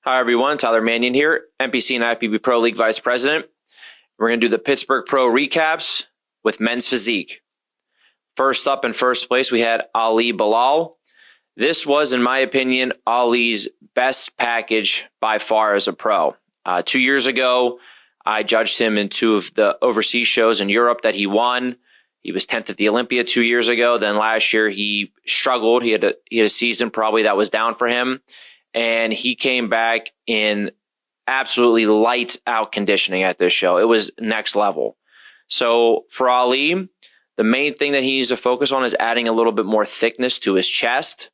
Hi everyone, Tyler Mannion here, NPC and IFBB Pro League Vice President. We're going to do the Pittsburgh Pro recaps with men's physique. First up in first place, we had Ali Bilal. This was, in my opinion, Ali's best package by far as a pro. 2 years ago, I judged him in two of the overseas shows in Europe that he won. He was 10th at the Olympia 2 years ago. Then last year he struggled. He had a season probably that was down for him. And he came back in absolutely lights out conditioning at this show. It was next level. So for Ali, the main thing that he needs to focus on is adding a little bit more thickness to his chest.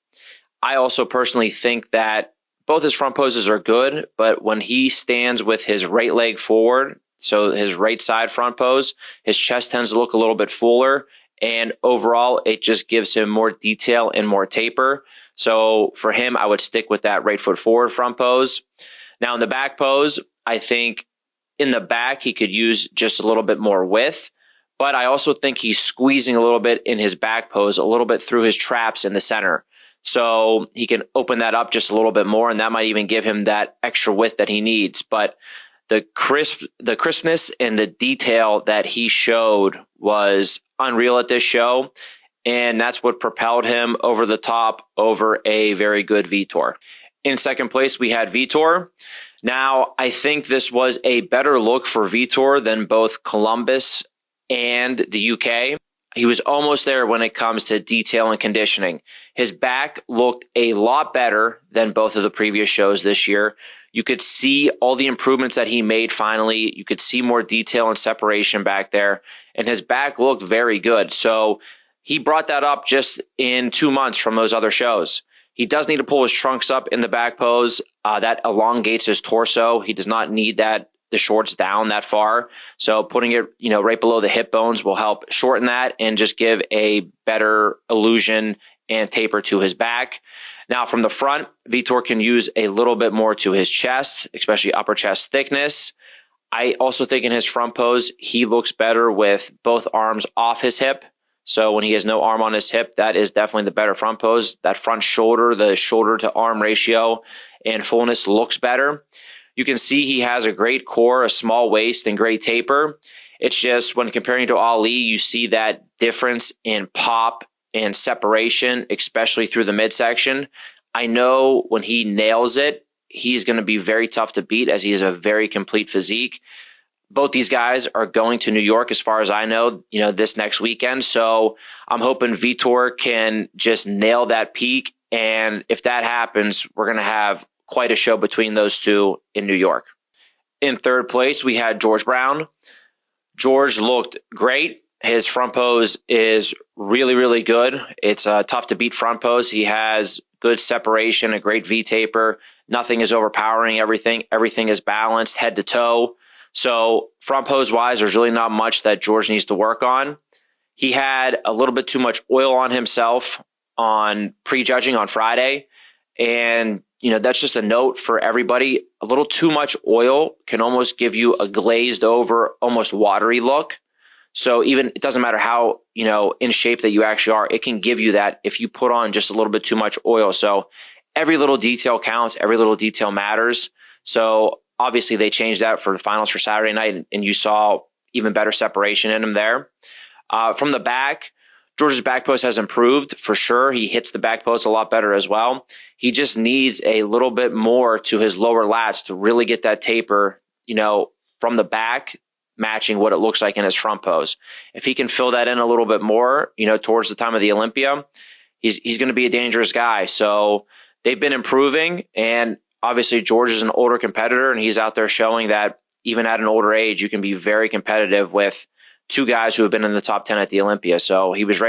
I also personally think that both his front poses are good, but when he stands with his right leg forward, so his right side front pose, his chest tends to look a little bit fuller, and overall it just gives him more detail and more taper. So for him, I would stick with that right foot forward front pose. Now in the back pose, I think in the back he could use just a little bit more width, but I also think he's squeezing a little bit in his back pose, a little bit through his traps in the center. So he can open that up just a little bit more, and that might even give him that extra width that he needs. But the crispness and the detail that he showed was unreal at this show. And that's what propelled him over the top over a very good Vitor. In second place, we had Vitor. Now, I think this was a better look for Vitor than both Columbus and the UK. He was almost there when it comes to detail and conditioning. His back looked a lot better than both of the previous shows this year. You could see all the improvements that he made finally. You could see more detail and separation back there. And his back looked very good. So he brought that up just in 2 months from those other shows. He does need to pull his trunks up in the back pose. That elongates his torso. He does not need the shorts down that far. So putting it, right below the hip bones will help shorten that and just give a better illusion and taper to his back. Now from the front, Vitor can use a little bit more to his chest, especially upper chest thickness. I also think in his front pose, he looks better with both arms off his hip. So when he has no arm on his hip, that is definitely the better front pose. That front shoulder, the shoulder to arm ratio and fullness looks better. You can see he has a great core, a small waist, and great taper. It's just when comparing to Ali, you see that difference in pop and separation, especially through the midsection. I know when he nails it, he's going to be very tough to beat as he has a very complete physique. Both these guys are going to New York, as far as I know, this next weekend. So I'm hoping Vitor can just nail that peak. And if that happens, we're going to have quite a show between those two in New York. In third place, we had George Brown. George looked great. His front pose is really, really good. It's a tough to beat front pose. He has good separation, a great V-taper. Nothing is overpowering everything. Everything is balanced head to toe. So front pose wise, there's really not much that George needs to work on. He had a little bit too much oil on himself on prejudging on Friday. And, that's just a note for everybody. A little too much oil can almost give you a glazed over, almost watery look. So even it doesn't matter how, in shape that you actually are, it can give you that if you put on just a little bit too much oil. So every little detail counts. Every little detail matters. So obviously, they changed that for the finals for Saturday night, and you saw even better separation in him there. From the back, George's back post has improved for sure. He hits the back post a lot better as well. He just needs a little bit more to his lower lats to really get that taper, from the back, matching what it looks like in his front pose. If he can fill that in a little bit more, towards the time of the Olympia, he's going to be a dangerous guy. So they've been improving, and obviously, George is an older competitor, and he's out there showing that even at an older age, you can be very competitive with two guys who have been in the top 10 at the Olympia. So he was right